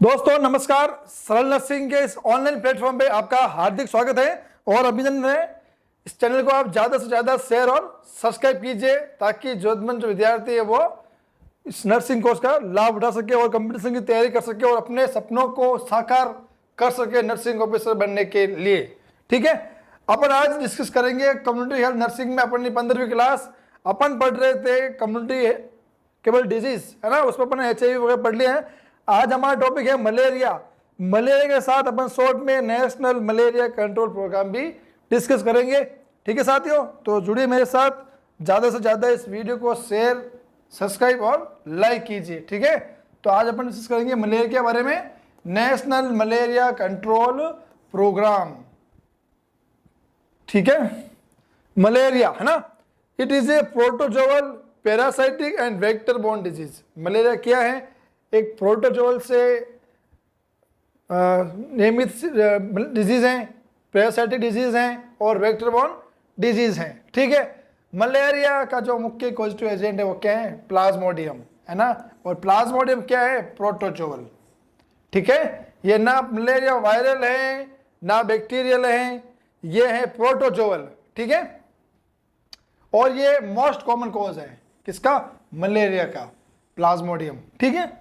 दोस्तों नमस्कार। सरल नर्सिंग के इस ऑनलाइन प्लेटफॉर्म पे आपका हार्दिक स्वागत है और अभिनंदन है। इस चैनल को आप ज़्यादा से ज़्यादा शेयर और सब्सक्राइब कीजिए ताकि जरूरतमंद जो विद्यार्थी है वो इस नर्सिंग कोर्स का लाभ उठा सके और कंपटीशन की तैयारी कर सके और अपने सपनों को साकार कर सके नर्सिंग ऑफिसर बनने के लिए। ठीक है, अपन आज डिस्कस करेंगे कम्युनिटी हेल्थ नर्सिंग में अपनी 15वीं क्लास अपन पढ़ रहे थे कम्युनिटी केवल डिजीज है ना, उसमें अपन HIV वगैरह पढ़ लिए हैं। आज हमारा टॉपिक है मलेरिया। मलेरिया के साथ अपन शॉर्ट में नेशनल मलेरिया कंट्रोल प्रोग्राम भी डिस्कस करेंगे। ठीक है साथियों, तो जुड़िए मेरे साथ, ज़्यादा से ज़्यादा इस वीडियो को शेयर सब्सक्राइब और लाइक कीजिए। ठीक है, तो आज अपन डिस्कस करेंगे मलेरिया के बारे में, नेशनल मलेरिया कंट्रोल प्रोग्राम। ठीक है, मलेरिया है ना, it is a protozoal parasitic and vector borne disease. Malaria क्या है? एक प्रोटोजोअल से नियमित डिजीज हैं, पैरासाइटिक डिजीज हैं और वेक्टर बोर्न डिजीज हैं। ठीक है, मलेरिया का जो मुख्य कॉजेटिव एजेंट है वो क्या है? प्लाज्मोडियम है ना, और प्लाज्मोडियम क्या है? प्रोटोजोअल। ठीक है, ये ना मलेरिया वायरल है ना बैक्टीरियल है, ये है प्रोटोजोअल। ठीक है, और ये मोस्ट कॉमन कॉज है किसका? मलेरिया का, प्लाज्मोडियम। ठीक है,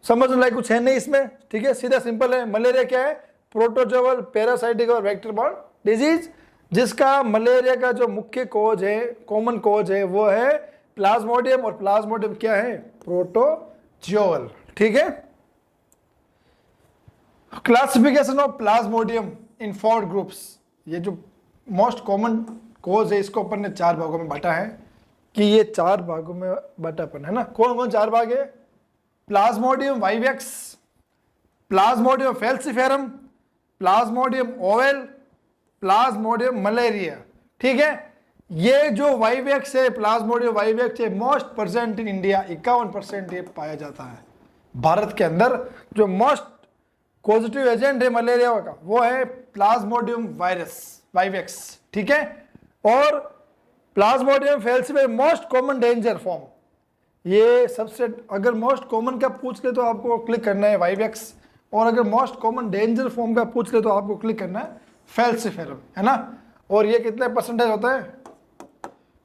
समझने लायक कुछ है नहीं इसमें। ठीक है, सीधा सिंपल है। मलेरिया क्या है? प्रोटोजोअल पैरासाइटिक और वेक्टर बोर्न डिजीज, जिसका मलेरिया का जो मुख्य कॉज है, कॉमन कॉज है, वो है प्लाज्मोडियम। और प्लाज्मोडियम क्या है? प्रोटोजोअल। ठीक है, classification of Plasmodium in 4 groups. ये जो मोस्ट कॉमन कॉज है इसको अपन ने 4 भागों में बांटा है कि ये 4 भागों में बांटा अपन है ना। कौन कौन 4 भाग है? Plasmodium vivax, Plasmodium falciparum, Plasmodium oval, Plasmodium malaria. ठीक है, ये जो वाइवेक्स है, प्लाज्मोडियम वाइवेक्स है, मोस्ट प्रेजेंट इन इंडिया। 51% ये पाया जाता है भारत के अंदर। जो मोस्ट पॉजिटिव एजेंट है मलेरिया का वो है प्लाज्मोडियम वाइवेक्स। ठीक है, और Plasmodium falciparum most common danger form. ये सबसे, अगर मोस्ट कॉमन का पूछ ले तो आपको क्लिक करना है वाइवेक्स, और अगर मोस्ट कॉमन डेंजर फॉर्म का पूछ ले तो आपको क्लिक करना है फैल्सिफेरम, है ना। और ये कितने परसेंटेज होता है?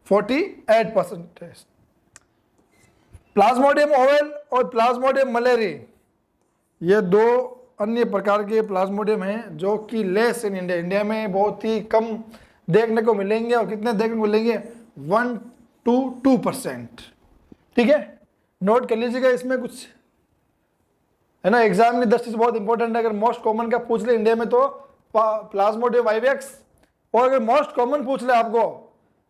48%। प्लाज्मोडियम ओवेल और प्लाज्मोडियम मलेरी, ये 2 अन्य प्रकार के प्लाज्मोडियम हैं जो कि लेस इन इंडिया, इंडिया में बहुत ही कम देखने को मिलेंगे। और कितने देखने को मिलेंगे? 1 to 2%। ठीक है, नोट कर लीजिएगा, इसमें कुछ है ना, एग्जाम की दृष्टि से बहुत इंपॉर्टेंट है। अगर मोस्ट कॉमन का पूछ ले इंडिया में तो प्लाज्मोडियम वाइवेक्स, और अगर मोस्ट कॉमन पूछ ले आपको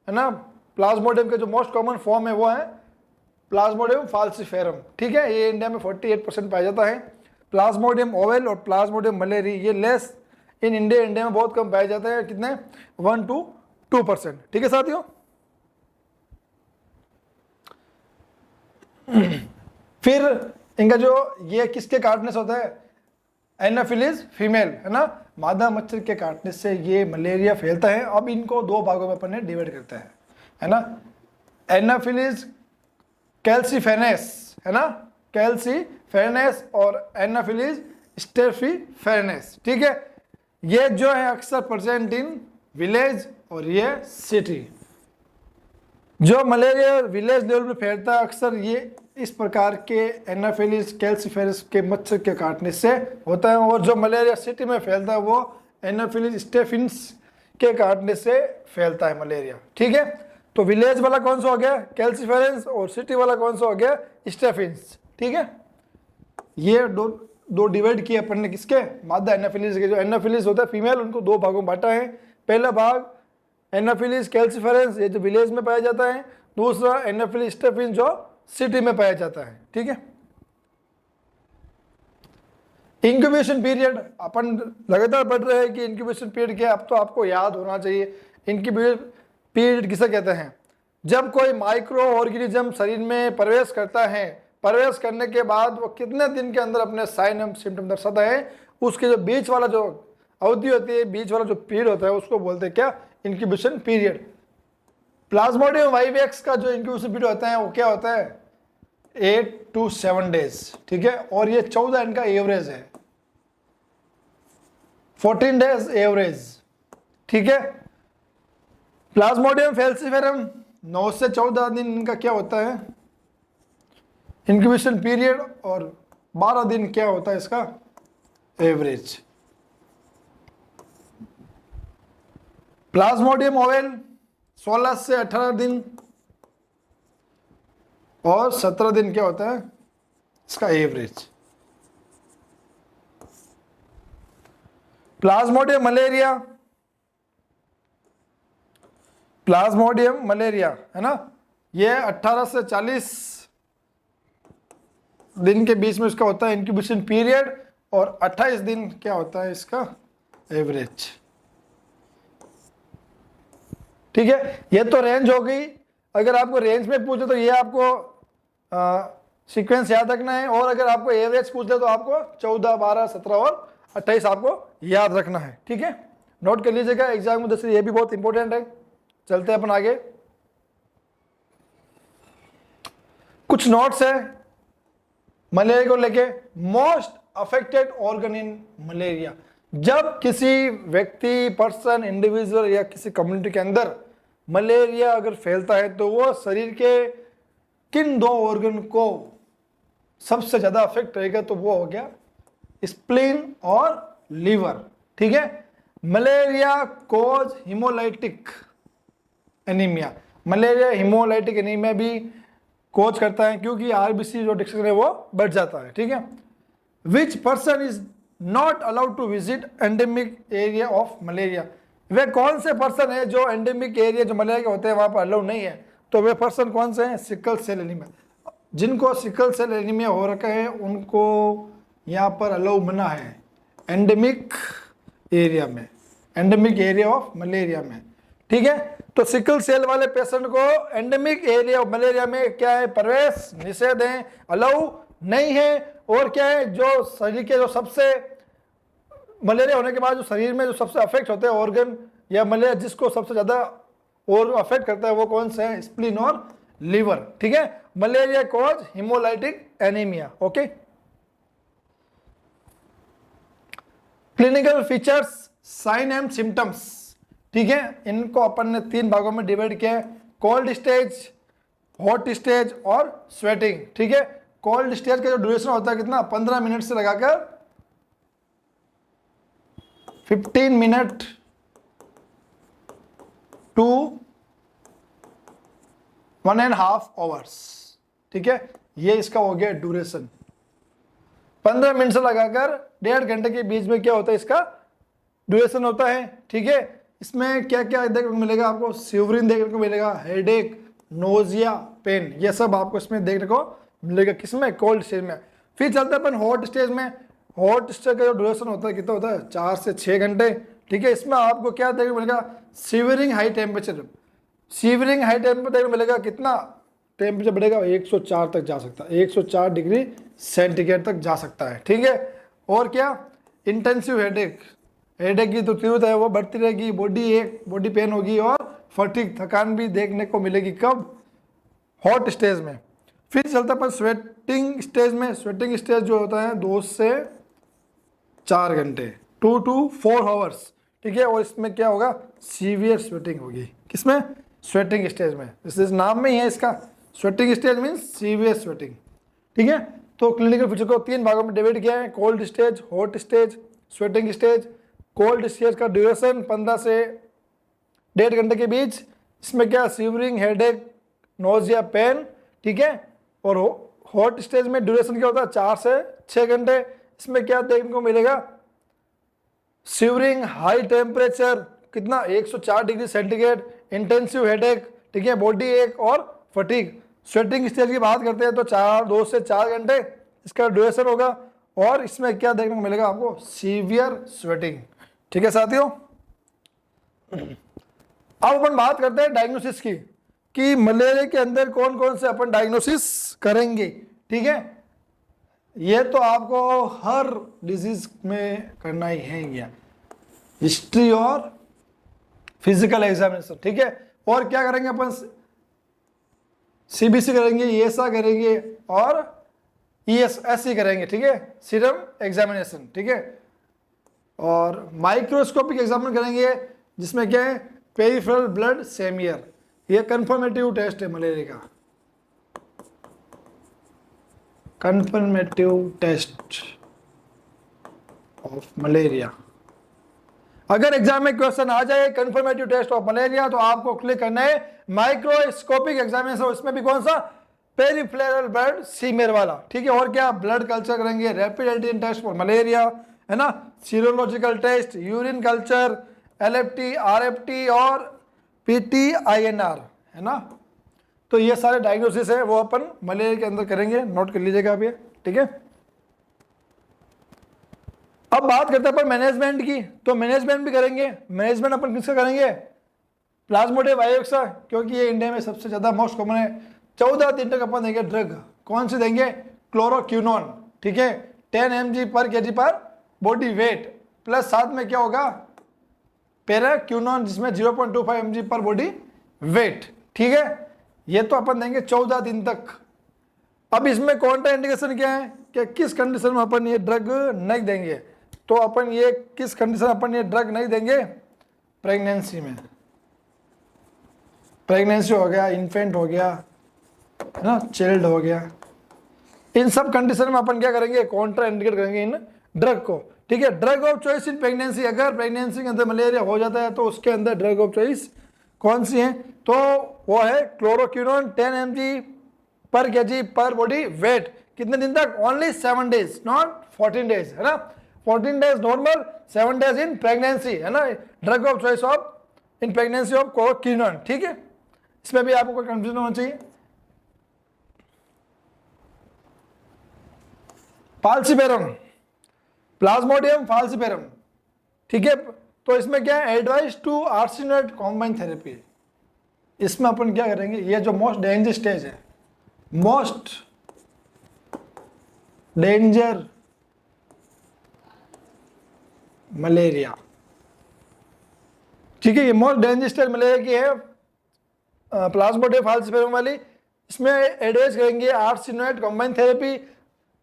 है ना, प्लाज्मोडियम के जो मोस्ट कॉमन फॉर्म है वो है प्लाज्मोडियम फाल्सिफेरम। ठीक है, ये इंडिया में 48% पाया जाता है। प्लाज्मोडियम ओवेल और प्लाज्मोडियम मलेरी ये लेस इन इंडिया, इंडिया में बहुत कम पाया जाता है। कितने? 1 to 2%। ठीक है साथियों, फिर इनका जो ये किसके काटने से होता है? एनाफिलीज फीमेल है ना, मादा मच्छर के काटने से ये मलेरिया फैलता है। अब इनको 2 भागों में अपन ने डिवाइड करते हैं, है ना। एनाफिलीज कैल्सीफेरेनेस है ना, कैल्सीफेरेनेस, और एनाफिलीज स्टेफीफेरेनेस। ठीक है, ये जो है अक्सर प्रेजेंट इन विलेज और ये सिटी। जो मलेरिया विलेज लेवल में फैलता है अक्सर ये इस प्रकार के एनाफिलीज कैल्सीफेरस के मच्छर के काटने से होता है, और जो मलेरिया सिटी में फैलता है वो एनाफिलीज स्टेफिन्स के काटने से फैलता है मलेरिया। ठीक है, तो विलेज वाला कौन सा हो गया? कैल्सीफेरस, और सिटी वाला कौन सा हो गया? स्टेफिन्स। ठीक है, ये दो डिवाइड किए अपन ने किसके? मादा एनाफिलीज के। जो एनाफिलीज होता है फीमेल, उनको 2 भागों में बांटा है। पहला भाग एनाफिलीज कैल्सीफेरस, ये जो विलेज में पाया जाता है। दूसरा एनाफिलीज स्टेफिन्स जो सिटी में पाया जाता है। ठीक है, इंक्यूबेशन पीरियड अपन लगातार पढ़ रहे हैं कि इंक्यूबेशन पीरियड क्या है। अब तो आपको याद होना चाहिए इंक्यूबेशन पीरियड किसे कहते हैं। जब कोई माइक्रो ऑर्गेनिज्म शरीर में प्रवेश करता है, प्रवेश करने के बाद वो कितने दिन के अंदर अपने साइन एंड सिम्टम दर्शाता है, उसके जो बीच वाला जो अवधि होती है, बीच वाला जो पीरियड होता है, उसको बोलते हैं क्या? Incubation period. प्लाज्मोडियम वाइवेक्स का जो इंक्यूबेशन पीरियड होता है वो क्या होता है? 8 to 7 डेज, ठीक है, और ये 14 इनका एवरेज है, 14 डेज एवरेज, ठीक है। प्लाज्मोडियम फैल्सिफेरम 9 से 14 दिन इनका क्या होता है इंक्यूबेशन पीरियड, और 12 दिन क्या होता है इसका एवरेज। प्लाज्मोडियम ओवेल 16 से 18 दिन और 17 दिन क्या होता है इसका average. Plasmodium malaria, Plasmodium malaria है ना, ये 18 से 40 दिन के बीच में इसका होता है इंक्यूबेशन पीरियड, और 28 दिन क्या होता है इसका एवरेज, ठीक है। ये तो रेंज हो गई। अगर आपको रेंज में पूछे तो ये आपको सीक्वेंस याद रखना है, और अगर आपको एवरेज पूछ ले तो आपको 14, 12, 17 और 28 आपको याद रखना है, ठीक है। नोट कर लीजिएगा, एग्जाम में दस ये भी बहुत इंपॉर्टेंट है। चलते हैं अपन आगे, कुछ नोट्स है मलेरिया को लेके। Most affected organ in malaria, जब किसी व्यक्ति, पर्सन, इंडिविजुअल या किसी कम्युनिटी के अंदर मलेरिया अगर फैलता है तो वो शरीर के किन 2 ऑर्गन को सबसे ज्यादा अफेक्ट रहेगा, तो वो हो गया स्प्लीन और लीवर, ठीक है। Malaria cause haemolytic anaemia, malaria haemolytic anaemia भी कोज करता है, क्योंकि आरबीसी जो डिस्ट्रिक्ट है वो बढ़ जाता है, ठीक है। Which person is not allowed to visit endemic area of malaria, वे कौन से पर्सन है जो एंडेमिक एरिया जो मलेरिया के होते हैं वहां पर अलाउ नहीं है, तो वे पर्सन कौन से हैं, सिकल सेल एनीमिया। जिनको सिकल सेल एनीमिया हो रखा है उनको यहाँ पर अलाउ मना है एंडेमिक एरिया में, एंडेमिक एरिया ऑफ मलेरिया में, ठीक है। तो सिकल सेल वाले पेशेंट को एंडेमिक एरिया ऑफ मलेरिया में क्या है, प्रवेश निषेध है, अलाउ नहीं है। और क्या है, जो शरीर के जो सबसे मलेरिया होने के बाद जो शरीर में जो सबसे अफेक्ट होते हैं ऑर्गन या मलेरिया जिसको सबसे ज्यादा और अफेक्ट करता है वो कौन से है, स्प्लीन और लीवर, ठीक है। Malaria cause haemolytic anaemia, okay. Clinical features, sign and symptoms, ठीक है। इनको अपन ने 3 भागों में डिवाइड किया है, कोल्ड स्टेज, हॉट स्टेज और स्वेटिंग, ठीक है। कोल्ड स्टेज का जो ड्यूरेशन होता है कितना, 15 मिनट से लगाकर 15 मिनट टू 1.5 आवर्स, ठीक है। ये इसका हो गया ड्यूरेशन। 15 मिनट से लगाकर 1.5 घंटे के बीच में क्या होता है इसका ड्यूरेशन होता है, ठीक है। इसमें क्या क्या देखने को मिलेगा आपको, शिवरिंग देखने को मिलेगा, हेडेक, नोजिया, पेन, ये सब आपको इसमें देखने को मिलेगा, किसमें, कोल्ड स्टेज में। फिर चलते हैं अपन हॉट स्टेज में। हॉट स्टेज का जो ड्यूरेशन होता है कितना होता है, 4 से 6 घंटे, ठीक है। इसमें आपको क्या देखने को मिलेगा, shivering high temperature, shivering high temperature देखने को मिलेगा, कितना टेम्परेचर बढ़ेगा, 104 तक जा सकता है, 104 डिग्री सेंटीग्रेड तक जा सकता है, ठीक है। और क्या, इंटेंसिव हेडेक, हेडेक की तो तीव्रता है वो बढ़ती रहेगी, बॉडी पेन होगी, और फटीग, थकान भी देखने को मिलेगी, कब, हॉट स्टेज में। फिर चलता है स्वेटिंग स्टेज में। स्वेटिंग स्टेज जो होता है 2 से 4 घंटे, 2 to 4 आवर्स, ठीक है। और इसमें क्या होगा, सीवियर स्वेटिंग होगी, किसमें, स्वेटिंग स्टेज में। इस नाम में ही है इसका, sweating stage means severe sweating, ठीक है। तो क्लिनिकल फीचर को 3 भागों में डिवाइड किया है, cold stage, hot stage, sweating stage. Cold stage का ड्यूरेशन 15 से 1.5 घंटे के बीच, इसमें क्या, शिवरिंग, हेडेक, नोजिया, पेन, ठीक है। और हॉट स्टेज में ड्यूरेशन क्या होता है, 4 से 6 घंटे, इसमें क्या देखने को मिलेगा, शिवरिंग, हाई टेम्परेचर, कितना, 104 डिग्री सेंटीग्रेड, इंटेंसिव हेडेक, ठीक है, बॉडी एक और फटीग। स्वेटिंग स्टेज की बात करते हैं तो 2 से 4 घंटे इसका ड्यूरेशन होगा, और इसमें क्या देखने को मिलेगा आपको, सीवियर स्वेटिंग, ठीक है साथियों। अब अपन बात करते हैं डायग्नोसिस की, कि मलेरिया के अंदर कौन कौन से अपन डायग्नोसिस करेंगे, ठीक है। ये तो आपको हर डिजीज में करना ही है, क्या, हिस्ट्री और फिजिकल एग्जामिनेशन, ठीक है। और क्या करेंगे अपन, सीबीसी करेंगे, ईएसआई करेंगे और ईएसएससी करेंगे, ठीक है, सीरम एग्जामिनेशन, ठीक है। और माइक्रोस्कोपिक एग्जामिनेशन करेंगे जिसमें क्या है, पेरिफेरल ब्लड सेमियर, ये कंफर्मेटिव टेस्ट है मलेरिया का, कंफर्मेटिव टेस्ट ऑफ मलेरिया। अगर एग्जाम में क्वेश्चन आ जाए कंफर्मेटिव टेस्ट ऑफ मलेरिया तो आपको क्लिक करना है माइक्रोस्कोपिक एग्जामिनेशन, उसमें भी कौन सा, पेरिफ्लेरल ब्लड सीमियर वाला, ठीक है। और क्या, ब्लड कल्चर करेंगे, rapid antigen test for malaria, है ना, serological test, urine culture, LFT, RFT और पीटीआईएनआर, है ना। तो ये सारे डायग्नोसिस है वो अपन मलेरिया के अंदर करेंगे, नोट कर लीजिएगा आप ये, ठीक है। अब बात करते हैं अपन मैनेजमेंट की, तो मैनेजमेंट भी करेंगे। मैनेजमेंट अपन किसका करेंगे, प्लाज्मोडियम वायरस का, क्योंकि ये इंडिया में सबसे ज्यादा मोस्ट कॉमन है। 14 दिन तक अपन देंगे ड्रग, कौन सी देंगे, क्लोरोक्विनोन, ठीक है, 10 mg पर केजी पर बॉडी वेट, प्लस साथ में क्या होगा, पैराक्विनोन जिसमें 0.25 mg पर बॉडी वेट, ठीक है। ये तो अपन देंगे 14 दिन तक। अब इसमें कॉन्ट्रा इंडिकेशन क्या है कि किस कंडीशन में अपन ये ड्रग नहीं देंगे, तो अपन ये किस कंडीशन में अपन ये ड्रग नहीं देंगे, प्रेगनेंसी में, प्रेगनेंसी हो गया, इन्फेंट हो गया, है ना, चाइल्ड हो गया, इन सब कंडीशन में अपन क्या करेंगे, कॉन्ट्रा इंडिकेट करेंगे इन ड्रग को, ठीक है। Drug of choice in pregnancy, अगर प्रेगनेंसी के अंदर मलेरिया हो जाता है तो उसके अंदर ड्रग ऑफ चॉइस कौन सी है, तो वो है क्लोरोक्विनोन 10 mg पर केजी पर बॉडी वेट, कितने दिन तक, ओनली 7 days, नॉट 14 days, है ना, 14 days normal, 7 days in pregnancy, है ना, drug of choice of in pregnancy of chloroquinone, ठीक है। इसमें भी आपको कोई कंफ्यूजन होना चाहिए। फाल्सिपेरम, प्लाज्मोडियम फाल्सिपेरम, ठीक है। तो इसमें क्या है, advice to artesunate combine therapy, इसमें अपन क्या करेंगे, ये जो मोस्ट डेंजर स्टेज है, मोस्ट डेंजर मलेरिया, ठीक है, ये मोस्ट डेंजर स्टेज मलेरिया की है, प्लाज्मोडियम फाल्सिपेरम वाली। इसमें एडवाइस करेंगे आर्सेनेट कॉम्बाइन थेरेपी,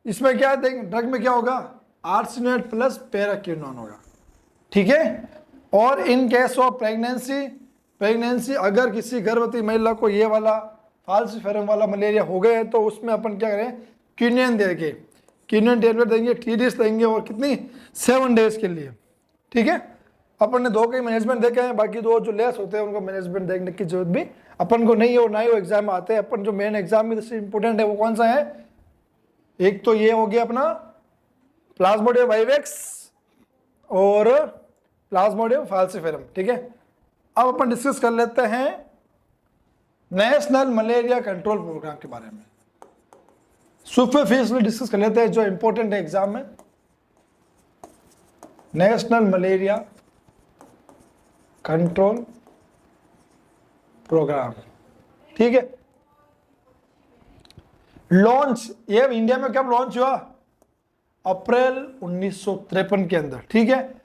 इसमें क्या देंगे, ड्रग में क्या होगा, आर्सेनेट प्लस पैराक्विनोन होगा, ठीक है। और in case of pregnancy, pregnancy अगर किसी गर्भवती महिला को ये वाला फाल्सिपेरम वाला मलेरिया हो गए तो उसमें अपन क्या करें, क्विनियन देंगे, क्विनियन टेबलेट देंगे, TDs देंगे, और कितनी, 7 days के लिए, ठीक है। अपन ने 2 के मैनेजमेंट देखे हैं, बाकी 2 जो लेस होते हैं उनको मैनेजमेंट देखने की जरूरत भी अपन को नहीं है, और ना ही वो एग्जाम में आते हैं। अपन जो मेन एग्जाम में सबसे इंपॉर्टेंट है वो कौन सा है, एक तो ये हो गया अपना प्लाज्मोडियम वाइवेक्स और प्लाज्मोडियम फाल्सिपेरम, ठीक है। अब अपन डिस्कस कर लेते हैं नेशनल मलेरिया कंट्रोल प्रोग्राम के बारे में, सुपरफिशियली डिस्कस कर लेते हैं जो इंपॉर्टेंट है एग्जाम में। नेशनल मलेरिया कंट्रोल प्रोग्राम, ठीक है। लॉन्च ये इंडिया में कब लॉन्च हुआ, अप्रैल 1953 के अंदर, ठीक है।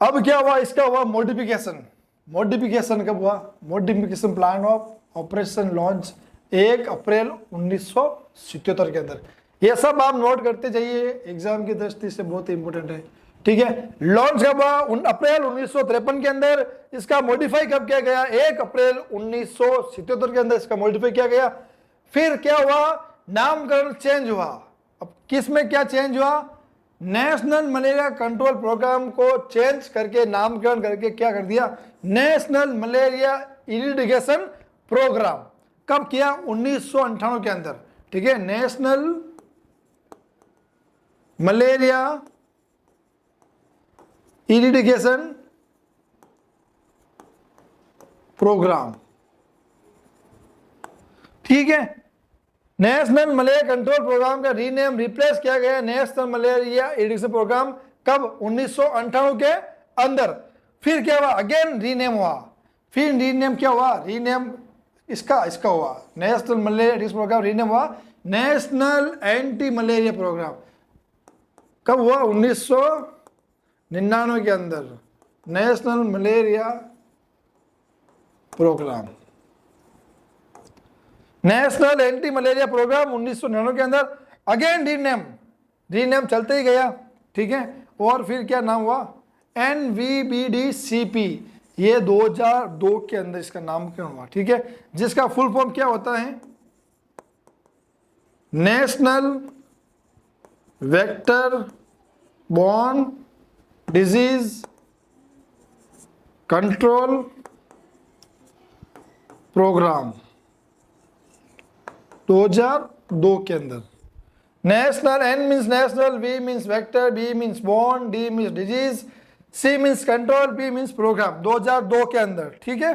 अब क्या हुआ, इसका हुआ मॉडिफिकेशन, मॉडिफिकेशन कब हुआ, modification plan of operation launch 1 अप्रैल 1977 के अंदर। ये सब आप नोट करते जाइए, एग्जाम की दृष्टि से बहुत इंपॉर्टेंट है, ठीक है। लॉन्च कब हुआ, अप्रैल 1953 के अंदर। इसका मॉडिफाई कब किया गया, 1 अप्रैल 1977 के अंदर इसका मॉडिफाई किया गया। फिर क्या हुआ, नामकरण चेंज हुआ। अब किस में क्या चेंज हुआ, नेशनल मलेरिया कंट्रोल प्रोग्राम को चेंज करके नामकरण करके क्या कर दिया, नेशनल मलेरिया इरिडिकेशन प्रोग्राम। कब किया, 1998 के अंदर, ठीक है। नेशनल मलेरिया इरिडिकेशन प्रोग्राम, ठीक है। नेशनल मलेरिया कंट्रोल प्रोग्राम का रीनेम रिप्लेस किया गया नेशनल मलेरिया इरिडिकेशन प्रोग्राम, कब, 1998 के अंदर। फिर क्या हुआ, अगेन रीनेम हुआ, फिर रीनेम क्या हुआ, रीनेम इसका हुआ national malaria eradication programme, rename हुआ नेशनल एंटी मलेरिया प्रोग्राम। कब हुआ, 1999 के अंदर national malaria programme. National anti malaria programme 1999 के अंदर अगेन रीनेम चलते ही गया, ठीक है। और फिर क्या नाम हुआ, NVBDCP, ये 2002 के अंदर इसका नामकरण हुआ, ठीक है, जिसका फुल फॉर्म क्या होता है, national vector borne disease control programme 2002 के अंदर। National, N means national, V means vector, B means borne, D means disease, C means control, P means programme, 2002 के अंदर, ठीक है।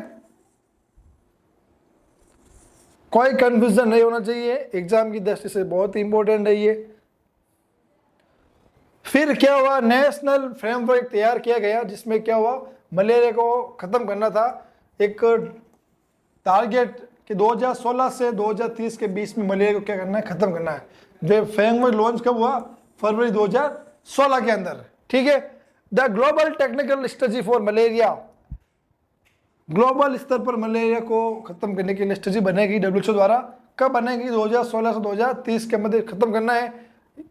कोई कंफ्यूजन नहीं होना चाहिए, एग्जाम की दृष्टि से बहुत ही इंपॉर्टेंट है ये। फिर क्या हुआ, नेशनल फ्रेमवर्क तैयार किया गया, जिसमें क्या हुआ, मलेरिया को खत्म करना था, एक टारगेट कि 2016 से 2030 के बीच में मलेरिया को क्या करना है, खत्म करना है। जो फ्रेमवर्क लॉन्च कब हुआ, फरवरी 2016 के अंदर, ठीक है। The global technical strategy for malaria, global स्तर पर मलेरिया को खत्म करने के लिए स्ट्रेटजी बनेगी WHO द्वारा। कब बनेगी, 2016 से 2030 के मध्य खत्म करना है।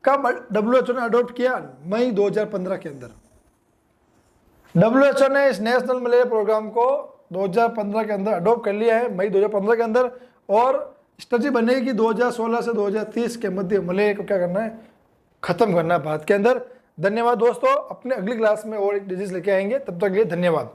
कब WHO ने अडॉप्ट किया, मई 2015 के अंदर। WHO ने इस नेशनल मलेरिया प्रोग्राम को 2015 के अंदर अडॉप्ट कर लिया है, मई 2015 के अंदर। और स्ट्रेटजी बनेगी 2016 से 2030 के मध्य मलेरिया को क्या करना है, खत्म करना है भारत के अंदर। धन्यवाद दोस्तों, अपने अगली क्लास में और एक डिजीज लेके आएंगे, तब तक के लिए धन्यवाद।